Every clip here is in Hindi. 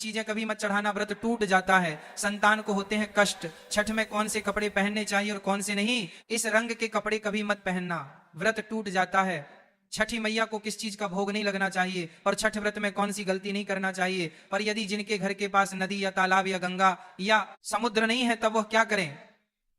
चीजें कभी मत चढ़ाना, व्रत टूट जाता है, संतान को होते हैं कष्ट। छठ में कौन से कपड़े पहनने चाहिए और कौन से नहीं, इस रंग के कपड़े कभी मत पहनना, व्रत टूट जाता है। छठी मैया को किस चीज का भोग नहीं लगना चाहिए और छठ व्रत में कौन सी गलती नहीं करना चाहिए। पर यदि जिनके घर के पास नदी या तालाब या गंगा या समुद्र नहीं है तब वह क्या करें।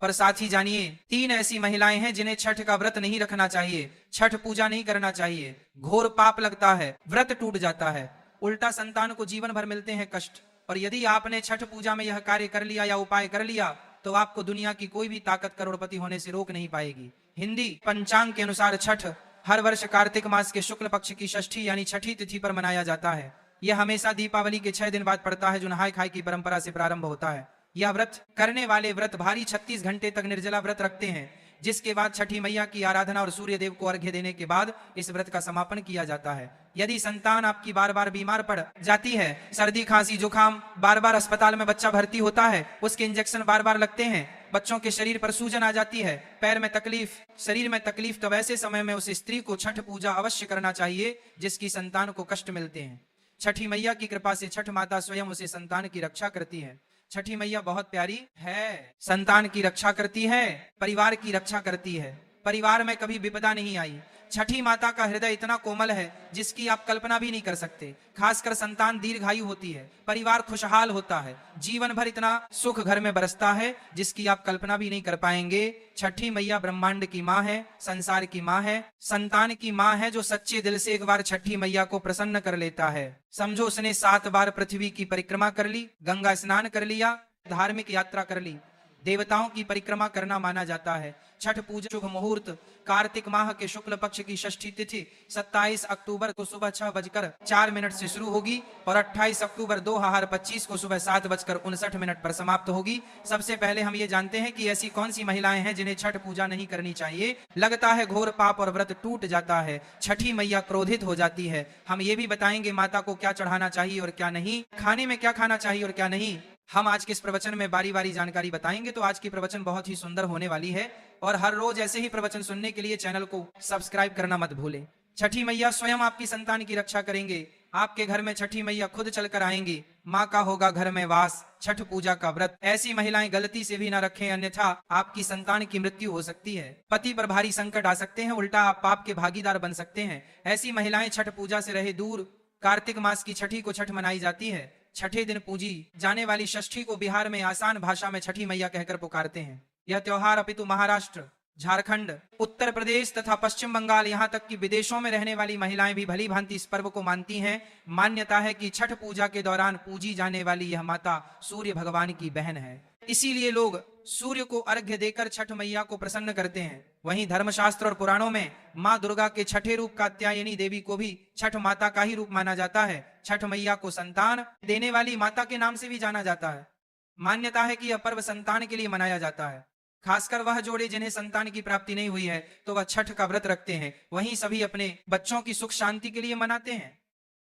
पर साथ ही जानिए 3 ऐसी महिलाएं हैं जिन्हें छठ का व्रत नहीं रखना चाहिए, छठ पूजा नहीं करना चाहिए, घोर पाप लगता है, व्रत टूट जाता है, उल्टा संतान को जीवन भर मिलते हैं कष्ट। और यदि आपने छठ पूजा में यह कार्य कर लिया या उपाय कर लिया तो आपको दुनिया की कोई भी ताकत करोड़पति होने से रोक नहीं पाएगी। हिंदी पंचांग के अनुसार छठ हर वर्ष कार्तिक मास के शुक्ल पक्ष की षष्ठी यानी छठी तिथि पर मनाया जाता है। यह हमेशा दीपावली के 6 दिन बाद पड़ता है, जो नहाय खाए की परंपरा से प्रारंभ होता है। यह व्रत करने वाले व्रत भारी 36 घंटे तक निर्जला व्रत रखते हैं, जिसके बाद छठी मैया की आराधना और सूर्य देव को अर्घ्य देने के बाद इस व्रत का समापन किया जाता है। यदि संतान आपकी बार बार बीमार पड़ जाती है, सर्दी खांसी जुकाम, बार बार अस्पताल में बच्चा भर्ती होता है, उसके इंजेक्शन बार बार लगते हैं, बच्चों के शरीर पर सूजन आ जाती है, पैर में तकलीफ, शरीर में तकलीफ, तो वैसे समय में उस स्त्री को छठ पूजा अवश्य करना चाहिए जिसकी संतान को कष्ट मिलते हैं। छठी मैया की कृपा से छठ माता स्वयं उसे संतान की रक्षा करती है। छठी मैया बहुत प्यारी है, संतान की रक्षा करती है, परिवार की रक्षा करती है, परिवार में कभी विपदा नहीं आई। छठी माता का हृदय इतना कोमल है जिसकी आप कल्पना भी नहीं कर सकते। खासकर संतान दीर्घायु होती है, परिवार खुशहाल होता है, जीवन भर इतना सुख घर में बरसता है जिसकी आप कल्पना भी नहीं कर पाएंगे। छठी मैया ब्रह्मांड की माँ है, संसार की माँ है, संतान की माँ है। जो सच्चे दिल से एक बार छठी मैया को प्रसन्न कर लेता है, समझो उसने 7 बार पृथ्वी की परिक्रमा कर ली, गंगा स्नान कर लिया, धार्मिक यात्रा कर ली, देवताओं की परिक्रमा करना माना जाता है। छठ पूजा शुभ मुहूर्त कार्तिक माह के शुक्ल पक्ष की षष्ठी तिथि 27 अक्टूबर को सुबह 6:04 से शुरू होगी और 28 अक्टूबर 2025 को सुबह 7:59 पर समाप्त होगी। सबसे पहले हम ये जानते हैं कि ऐसी कौन सी महिलाएं हैं जिन्हें छठ पूजा नहीं करनी चाहिए। लगता है घोर पाप और व्रत टूट जाता है, छठी मैया क्रोधित हो जाती है। हम ये भी बताएंगे माता को क्या चढ़ाना चाहिए और क्या नहीं, खाने में क्या खाना चाहिए और क्या नहीं। हम आज के इस प्रवचन में बारी बारी जानकारी बताएंगे, तो आज की प्रवचन बहुत ही सुंदर होने वाली है और हर रोज ऐसे ही प्रवचन सुनने के लिए चैनल को सब्सक्राइब करना मत भूलें। छठी मैया स्वयं आपकी संतान की रक्षा करेंगे, आपके घर में छठी मैया खुद चलकर आएंगी, माँ का होगा घर में वास। छठ पूजा का व्रत ऐसी महिलाएं गलती से भी ना रखें, अन्यथा आपकी संतान की मृत्यु हो सकती है, पति पर भारी संकट आ सकते हैं, उल्टा आप पाप के भागीदार बन सकते हैं। ऐसी महिलाएं छठ पूजा से रहे दूर। कार्तिक मास की छठी को छठ मनाई जाती है। छठे दिन पूजी जाने वाली षष्ठी को बिहार में आसान भाषा में छठी मैया कहकर पुकारते हैं। यह त्योहार अपितु महाराष्ट्र, झारखंड, उत्तर प्रदेश तथा पश्चिम बंगाल, यहाँ तक कि विदेशों में रहने वाली महिलाएं भी भली भांति इस पर्व को मानती हैं। मान्यता है कि छठ पूजा के दौरान पूजी जाने वाली यह माता सूर्य भगवान की बहन है, इसीलिए लोग सूर्य को अर्घ्य देकर छठ मैया को प्रसन्न करते हैं। वहीं धर्मशास्त्र और पुराणों में माँ दुर्गा के छठे रूप कात्यायनी देवी को भी छठ माता का ही रूप माना जाता है। छठ मैया को संतान देने वाली माता के नाम से भी जाना जाता है। मान्यता है कि यह पर्व संतान के लिए मनाया जाता है। खासकर वह जोड़े जिन्हें संतान की प्राप्ति नहीं हुई है तो वह छठ का व्रत रखते हैं, वहीं सभी अपने बच्चों की सुख शांति के लिए मनाते हैं।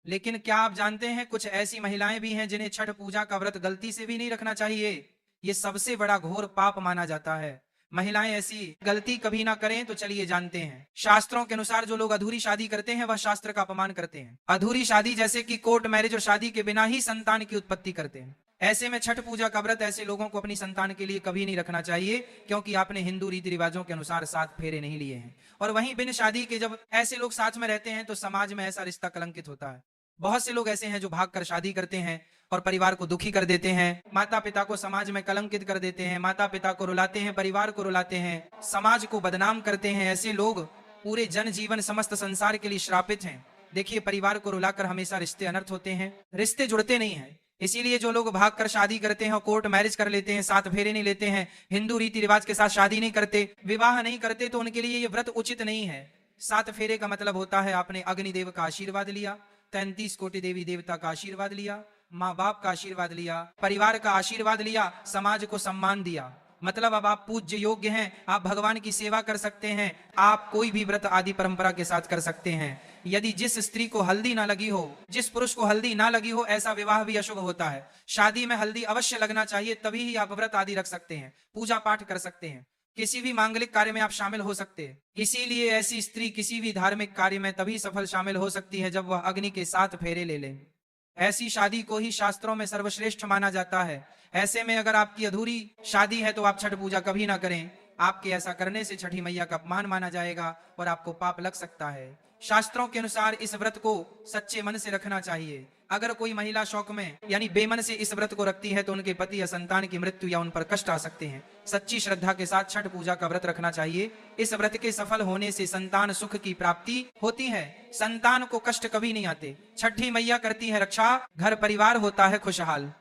लेकिन क्या आप जानते हैं कुछ ऐसी महिलाएं भी हैं जिन्हें छठ पूजा का व्रत गलती से भी नहीं रखना चाहिए। ये सबसे बड़ा घोर पाप माना जाता है। महिलाएं ऐसी गलती कभी ना करें, तो चलिए जानते हैं। शास्त्रों के अनुसार जो लोग अधूरी शादी करते हैं वह शास्त्र का अपमान करते हैं। अधूरी शादी जैसे कि कोर्ट मैरिज और शादी के बिना ही संतान की उत्पत्ति करते हैं। ऐसे में छठ पूजा का व्रत ऐसे लोगों को अपनी संतान के लिए कभी नहीं रखना चाहिए, क्योंकि आपने हिंदू रीति रिवाजों के अनुसार 7 फेरे नहीं लिए हैं। और वहीं बिन शादी के जब ऐसे लोग साथ में रहते हैं तो समाज में ऐसा रिश्ता कलंकित होता है। बहुत से लोग ऐसे हैं जो भागकर शादी करते हैं और परिवार को दुखी कर देते हैं, माता पिता को समाज में कलंकित कर देते हैं, माता पिता को रुलाते हैं, परिवार को रुलाते हैं, समाज को बदनाम करते हैं। ऐसे लोग पूरे जन जीवन समस्त संसार के लिए श्रापित हैं। देखिए, परिवार को रुलाकर हमेशा रिश्ते अनर्थ होते हैं, रिश्ते जुड़ते नहीं हैं। इसीलिए जो लोग भागकर शादी करते हैं और कोर्ट मैरिज कर लेते हैं, 7 फेरे नहीं लेते हैं, हिंदू रीति रिवाज के साथ शादी नहीं करते, विवाह नहीं करते, तो उनके लिए ये व्रत उचित नहीं है। 7 फेरे का मतलब होता है आपने अग्निदेव का आशीर्वाद लिया, 33 कोटि देवी देवता का आशीर्वाद लिया, माँ बाप का आशीर्वाद लिया, परिवार का आशीर्वाद लिया, समाज को सम्मान दिया। मतलब अब आप पूज्य योग्य हैं, आप भगवान की सेवा कर सकते हैं, आप कोई भी व्रत आदि परंपरा के साथ कर सकते हैं। यदि जिस स्त्री को हल्दी ना लगी हो, जिस पुरुष को हल्दी ना लगी हो, ऐसा विवाह भी अशुभ होता है। शादी में हल्दी अवश्य लगना चाहिए, तभी ही आप व्रत आदि रख सकते हैं, पूजा पाठ कर सकते हैं, किसी भी मांगलिक कार्य में आप शामिल हो सकते हैं। इसीलिए ऐसी स्त्री किसी भी धार्मिक कार्य में तभी सफल शामिल हो सकती है जब वह अग्नि के 7 फेरे ले ले। ऐसी शादी को ही शास्त्रों में सर्वश्रेष्ठ माना जाता है। ऐसे में अगर आपकी अधूरी शादी है तो आप छठ पूजा कभी ना करें। आपके ऐसा करने से छठी मैया का अपमान माना जाएगा और आपको पाप लग सकता है। शास्त्रों के अनुसार इस व्रत को सच्चे मन से रखना चाहिए। अगर कोई महिला शौक में यानी बेमन से इस व्रत को रखती है तो उनके पति या संतान की मृत्यु या उन पर कष्ट आ सकते हैं। सच्ची श्रद्धा के साथ छठ पूजा का व्रत रखना चाहिए। इस व्रत के सफल होने से संतान सुख की प्राप्ति होती है, संतान को कष्ट कभी नहीं आते। छठी मैया करती है रक्षा, घर परिवार होता है खुशहाल।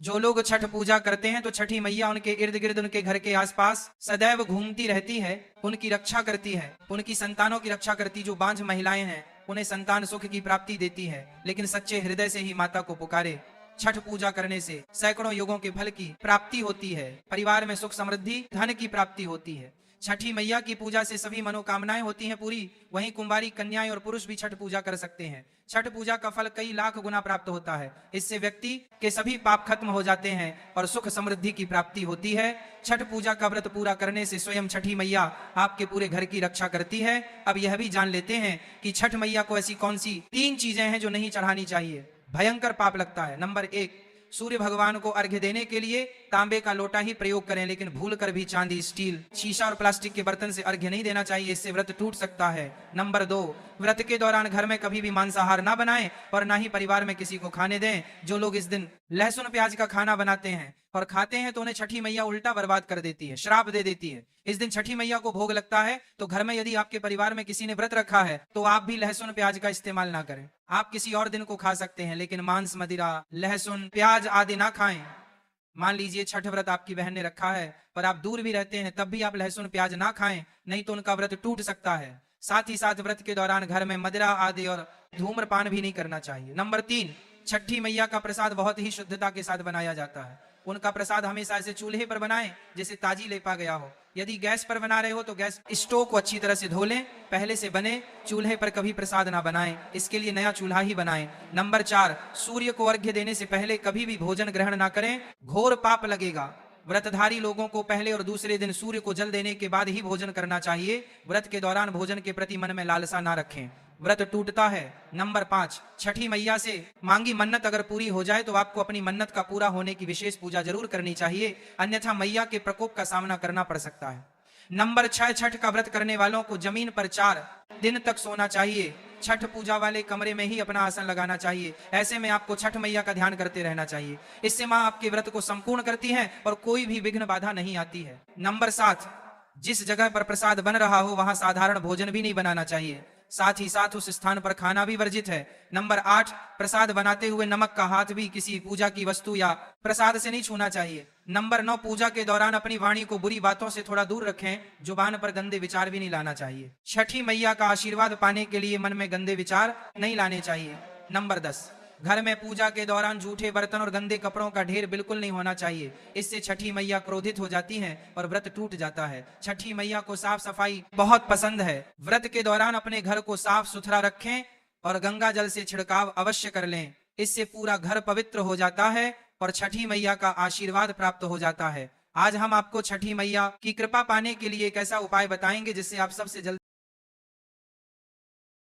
जो लोग छठ पूजा करते हैं तो छठी मैया उनके इर्द गिर्द, उनके घर के आसपास सदैव घूमती रहती है, उनकी रक्षा करती है, उनकी संतानों की रक्षा करती। जो बांझ महिलाएं हैं उन्हें संतान सुख की प्राप्ति देती है, लेकिन सच्चे हृदय से ही माता को पुकारे। छठ पूजा करने से सैकड़ों युगों के फल की प्राप्ति होती है, परिवार में सुख समृद्धि धन की प्राप्ति होती है। छठी मैया की पूजा से सभी मनोकामनाएं होती हैं पूरी। वहीं कुंवारी कन्याएं और पुरुष भी छठ पूजा कर सकते हैं। छठ पूजा का फल कई लाख गुना प्राप्त होता है। इससे व्यक्ति के सभी पाप खत्म हो जाते हैं और सुख समृद्धि की प्राप्ति होती है। छठ पूजा का व्रत पूरा करने से स्वयं छठी मैया आपके पूरे घर की रक्षा करती है। अब यह भी जान लेते हैं कि छठ मैया को ऐसी कौन सी 3 चीजें हैं जो नहीं चढ़ानी चाहिए, भयंकर पाप लगता है। नंबर 1, सूर्य भगवान को अर्घ्य देने के लिए तांबे का लोटा ही प्रयोग करें, लेकिन भूलकर भी चांदी, स्टील, शीशा और प्लास्टिक के बर्तन से अर्घ्य नहीं देना चाहिए, इससे व्रत टूट सकता है। नंबर 2, व्रत के दौरान घर में कभी भी मांसाहार ना बनाएं और ना ही परिवार में किसी को खाने दें। जो लोग इस दिन लहसुन प्याज का खाना बनाते हैं और खाते हैं तो उन्हें छठी मैया उल्टा बर्बाद कर देती है, श्राप दे देती है। इस दिन छठी मैया को भोग लगता है तो घर में यदि आपके परिवार में किसी ने व्रत रखा है तो आप भी लहसुन प्याज का इस्तेमाल ना करें। आप किसी और दिन को खा सकते हैं, लेकिन मांस, मदिरा, लहसुन प्याज आदि ना खाएं। मान लीजिए छठ व्रत आपकी बहन ने रखा है पर आप दूर भी रहते हैं, तब भी आप लहसुन प्याज ना खाएं, नहीं तो उनका व्रत टूट सकता है। साथ ही साथ व्रत के दौरान घर में मदिरा आदि और धूम्रपान भी नहीं करना चाहिए। नंबर 3, छठी मैया का प्रसाद बहुत ही शुद्धता के साथ बनाया जाता है। उनका प्रसाद हमेशा ऐसे चूल्हे पर बनाएं जैसे ताजी लेपा गया हो। यदि गैस पर बना रहे हो तो गैस स्टोव को अच्छी तरह से धो लें, पहले से बने चूल्हे पर कभी प्रसाद ना बनाएं, इसके लिए नया चूल्हा ही बनाएं। नंबर 4, सूर्य को अर्घ्य देने से पहले कभी भी भोजन ग्रहण ना करें, घोर पाप लगेगा। व्रतधारी लोगों को पहले और दूसरे दिन सूर्य को जल देने के बाद ही भोजन करना चाहिए। व्रत के दौरान भोजन के प्रति मन में लालसा ना रखें, व्रत टूटता है। नंबर 5, छठी मैया से मांगी मन्नत अगर पूरी हो जाए तो आपको अपनी मन्नत का पूरा होने की विशेष पूजा जरूर करनी चाहिए, अन्यथा मैया के प्रकोप का सामना करना पड़ सकता है। नंबर 6, छठ का व्रत करने वालों को जमीन पर 4 दिन तक सोना चाहिए। छठ पूजा वाले कमरे में ही अपना आसन लगाना चाहिए। ऐसे में आपको छठ मैया का ध्यान करते रहना चाहिए, इससे माँ आपके व्रत को संपूर्ण करती है और कोई भी विघ्न बाधा नहीं आती है। नंबर 7, जिस जगह पर प्रसाद बन रहा हो वहां साधारण भोजन भी नहीं बनाना चाहिए, साथ ही साथ उस स्थान पर खाना भी वर्जित है। नंबर 8, प्रसाद बनाते हुए नमक का हाथ भी किसी पूजा की वस्तु या प्रसाद से नहीं छूना चाहिए। नंबर 9, पूजा के दौरान अपनी वाणी को बुरी बातों से थोड़ा दूर रखें, जुबान पर गंदे विचार भी नहीं लाना चाहिए। छठी मैया का आशीर्वाद पाने के लिए मन में गंदे विचार नहीं लाने चाहिए। नंबर 10, घर में पूजा के दौरान जूठे बर्तन और गंदे कपड़ों का ढेर बिल्कुल नहीं होना चाहिए, इससे छठी मैया क्रोधित हो जाती हैं और व्रत टूट जाता है। छठी मैया को साफ सफाई बहुत पसंद है। व्रत के दौरान अपने घर को साफ सुथरा रखें और गंगा जल से छिड़काव अवश्य कर लें, इससे पूरा घर पवित्र हो जाता है और छठी मैया का आशीर्वाद प्राप्त हो जाता है। आज हम आपको छठी मैया की कृपा पाने के लिए एक ऐसा उपाय बताएंगे जिससे आप सबसे जल्दी